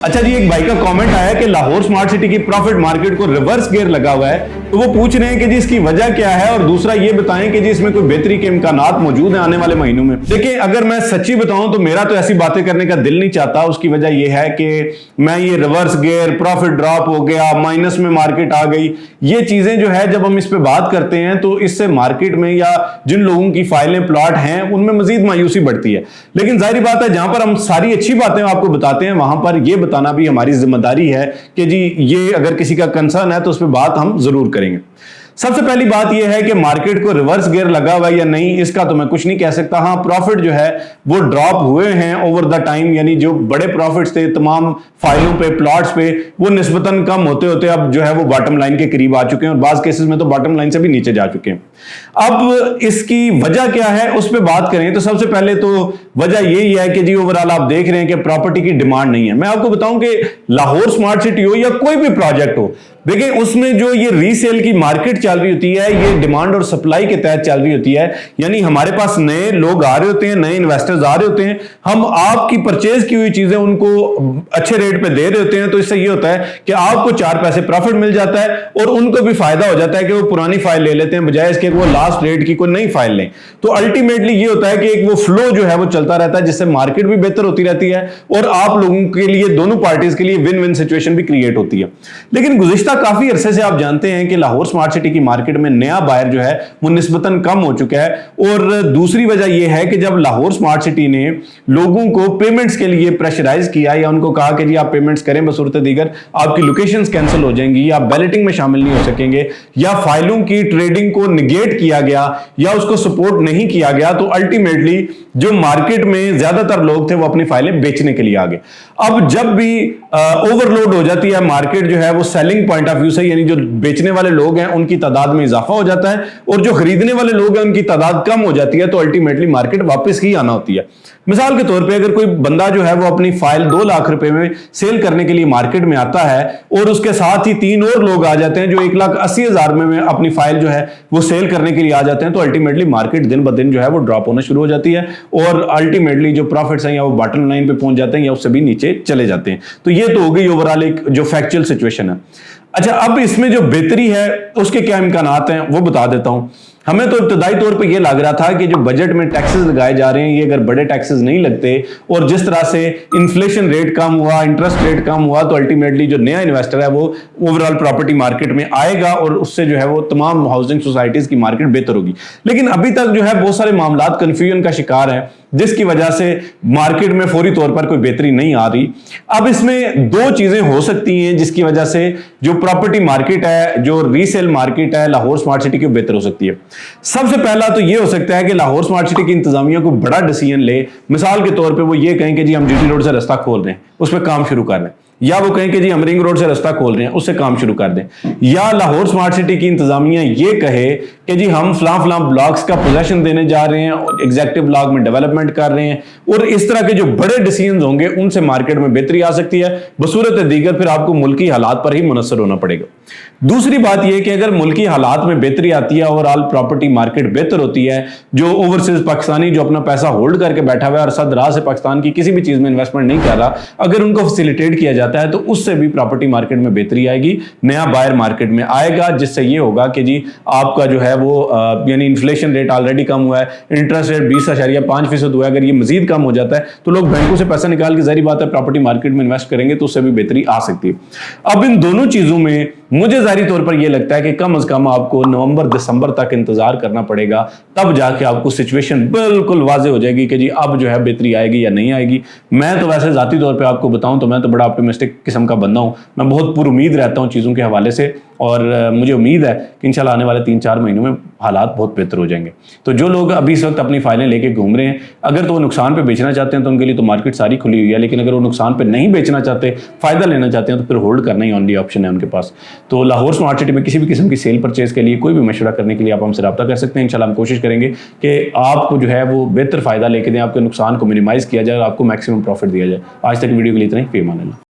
अच्छा जी, एक भाई का कमेंट आया कि लाहौर स्मार्ट सिटी की प्रॉफिट मार्केट को रिवर्स गियर लगा हुआ है, तो वो पूछ रहे हैं कि जी इसकी वजह क्या है और दूसरा ये बताएं कि जी इसमें कोई बेहतरी के इम्कानात मौजूद हैं आने वाले महीनों में। देखिए, अगर मैं सच्ची बताऊं तो मेरा तो ऐसी बातें करने का दिल नहीं चाहता। उसकी वजह ये है कि मैं ये रिवर्स गियर, प्रॉफिट ड्रॉप हो गया, माइनस में मार्केट आ गई, ये चीजें जो है जब हम इस पे बात करते हैं तो इससे मार्केट में या जिन लोगों की फाइलें प्लॉट हैं उनमें मजीद मायूसी बढ़ती है। लेकिन जाहिर बात है, जहां पर हम सारी अच्छी बातें आपको बताते हैं वहां पर यह बताना भी हमारी जिम्मेदारी है कि जी ये अगर किसी का कंसर्न है तो उस पर बात हम जरूर करेंगे। सबसे पहली बात यह है कि मार्केट को रिवर्स गियर लगा हुआ है या नहीं, इसका तो मैं कुछ नहीं कह सकता। हाँ, प्रॉफिट जो है वो ड्रॉप हुए हैं ओवर द टाइम, यानी जो बड़े प्रॉफिट्स थे तमाम फाइलों पे, प्लॉट्स पे, वो निस्बतन कम होते होते अब जो है वो बॉटम लाइन के करीब आ चुके हैं और बाज केसेस में तो बॉटम लाइन से भी नीचे जा चुके हैं। अब इसकी वजह क्या है उस पर बात करें तो सबसे पहले तो वजह यही है कि जी ओवरऑल आप देख रहे हैं कि प्रॉपर्टी की डिमांड नहीं है। मैं आपको बताऊं कि लाहौर स्मार्ट सिटी हो या कोई भी प्रोजेक्ट हो, देखिए उसमें जो ये रीसेल की मार्केट चल रही होती है ये डिमांड और सप्लाई के तहत चल रही होती है। यानी हमारे पास नए लोग आ रहे होते हैं, नए इन्वेस्टर्स आ रहे होते हैं, हम आपकी परचेज की हुई चीजें उनको अच्छे रेट पे दे रहे होते हैं, तो इससे ये होता है कि आपको 4 पैसे प्रॉफिट मिल जाता है और उनको भी फायदा हो जाता है कि वो पुरानी फाइल ले लेते हैं बजाय इसके वो लास्ट रेट की कोई नई फाइल लें। तो अल्टीमेटली ये होता है कि एक वो फ्लो जो है वो चलता रहता है जिससे मार्केट भी बेहतर होती रहती है और आप लोगों के लिए, दोनों पार्टीज के लिए विन विन सिचुएशन भी क्रिएट होती है। लेकिन गुज़िश्ता काफी अरसे से आप जानते हैं कि लाहौर स्मार्ट सिटी की मार्केट में नया बायर जो है वो निस्बतन कम हो चुका है। और दूसरी वजह यह है कि जब लाहौर स्मार्ट सिटी ने लोगों को पेमेंट्स के लिए प्रेशराइज किया या उनको कहा कि जी आप पेमेंट्स करें बसूरत दीगर आपकी लोकेशंस कैंसिल हो जाएंगी या बैलेटिंग में शामिल नहीं हो सकेंगे या फाइलों की ट्रेडिंग को निगेट किया गया या उसको सपोर्ट नहीं किया गया, तो अल्टीमेटली जो मार्केट में ज्यादातर लोग थे वो अपनी फाइलें बेचने के लिए आ गए। अब जब भी ओवरलोड हो जाती है मार्केट जो है वो सेलिंग पॉइंट ऑफ व्यू से, यानी जो बेचने वाले लोग हैं उनकी तादाद में इजाफा हो जाता है और जो खरीदने वाले लोग हैं उनकी तादाद कम हो जाती है, तो अल्टीमेटली मार्केट वापस ही आना होती है। मिसाल के तौर पे अगर कोई बंदा जो है वो अपनी फाइल 2 लाख रुपए में सेल करने के लिए मार्केट में आता है और उसके साथ ही 3 और लोग आ जाते हैं जो 1,80,000 में अपनी फाइल जो है वो सेल करने के लिए आ जाते हैं, तो अल्टीमेटली मार्केट दिन ब दिन जो है वो ड्रॉप होना शुरू हो जाती है और अल्टीमेटली जो प्रॉफिट्स हैं या वो बॉटम लाइन पे पहुंच जाते हैं या उससे भी नीचे चले जाते हैं। तो ये तो हो गई ओवरऑल एक जो फैक्चुअल सिचुएशन है। अच्छा, अब इसमें जो बेहतरी है उसके क्या इम्कानात हैं वो बता देता हूं। हमें तो इब्तदाई तौर पे ये लग रहा था कि जो बजट में टैक्सेस लगाए जा रहे हैं ये अगर बड़े टैक्सेस नहीं लगते और जिस तरह से इन्फ्लेशन रेट कम हुआ, इंटरेस्ट रेट कम हुआ, तो अल्टीमेटली जो नया इन्वेस्टर है वो ओवरऑल प्रॉपर्टी मार्केट में आएगा और उससे जो है वो तमाम हाउसिंग सोसाइटीज की मार्केट बेहतर होगी। लेकिन अभी तक जो है बहुत सारे मामला कंफ्यूजन का शिकार है जिसकी वजह से मार्केट में फौरी तौर पर कोई बेहतरी नहीं आ रही। अब इसमें 2 चीजें हो सकती हैं जिसकी वजह से जो प्रॉपर्टी मार्केट है, जो रीसेल मार्केट है लाहौर स्मार्ट सिटी की बेहतर हो सकती है। सबसे पहला तो ये हो सकता है कि लाहौर स्मार्ट सिटी की इंतजामिया को बड़ा डिसीजन ले। मिसाल के तौर पे वो ये कहें कि जी हम जीटी रोड से रास्ता खोल रहे हैं, उस पर काम शुरू कर रहे हैं, या वो कहें कि जी हम रिंग रोड से रास्ता खोल रहे हैं उससे काम शुरू कर दें, या लाहौर स्मार्ट सिटी की इंतजामिया ये कहे कि जी हम फलां ब्लॉक्स का पोजेशन देने जा रहे हैं, एग्जेक्टिव ब्लॉक में डेवलपमेंट कर रहे हैं, और इस तरह के जो बड़े डिसीजन होंगे उनसे मार्केट में बेहतरी आ सकती है। बसूरत दीगर फिर आपको मुल्की हालात पर ही मुनसर होना पड़ेगा। दूसरी बात यह कि अगर मुल्की हालात में बेहतरी आती है, ओवरऑल प्रॉपर्टी मार्केट बेहतर होती है, जो ओवरसीज पाकिस्तानी जो अपना पैसा होल्ड करके बैठा हुआ है और सदराज से पाकिस्तान की किसी भी चीज में इन्वेस्टमेंट नहीं कर रहा, अगर उनको फैसिलिटेट किया जाता है तो उससे भी प्रॉपर्टी मार्केट में बेहतरी आएगी, नया बायर मार्केट में आएगा, जिससे ये होगा कि जी आपका जो है वो यानी इन्फ्लेशन रेट ऑलरेडी कम हुआ है, इंटरेस्ट रेट 20.5% हुआ है, अगर ये मजीद कम हो जाता है तो लोग बैंकों से पैसा निकाल के जाहिर बात है प्रॉपर्टी मार्केट में इन्वेस्ट करेंगे तो उससे भी बेहतरी आ सकती है। अब इन दोनों चीजों में मुझे जाहिर तौर पर यह लगता है कि कम से कम आपको नवंबर दिसंबर तक इंतजार करना पड़ेगा, तब जाके आपको सिचुएशन बिल्कुल वाज़ेह हो जाएगी कि जी अब जो है बेहतरी आएगी या नहीं आएगी। मैं तो वैसे जाती तौर पे आपको बताऊं तो मैं तो बड़ा ऑप्टिमिस्टिक किस्म का बंदा हूं, मैं बहुत पुरुमीद रहता हूं चीज़ों के हवाले से और मुझे उम्मीद है कि इंशाल्लाह आने वाले 3-4 महीनों में हालात बहुत बेहतर हो जाएंगे। तो जो लोग अभी इस वक्त अपनी फाइलें लेके घूम रहे हैं, अगर तो वो नुकसान पे बेचना चाहते हैं तो उनके लिए तो मार्केट सारी खुली हुई है, लेकिन अगर वो नुकसान पे नहीं बेचना चाहते, फायदा लेना चाहते हैं, तो फिर होल्ड करना ही ओनली ऑप्शन है उनके पास। तो लाहौर स्मार्ट सिटी में किसी भी किस्म की सेल परचेज के लिए कोई भी मशवरा करने के लिए आप हमसे रब्ता कर सकते हैं। इंशाल्लाह हम कोशिश करेंगे कि आपको जो है वो बेहतर फायदा लेके दें, आपके नुकसान को मिनिमाइज किया जाए और आपको मैक्सिमम प्रॉफिट दिया जाए। आज तक वीडियो के लिए इतना ही। फी अमान अल्लाह।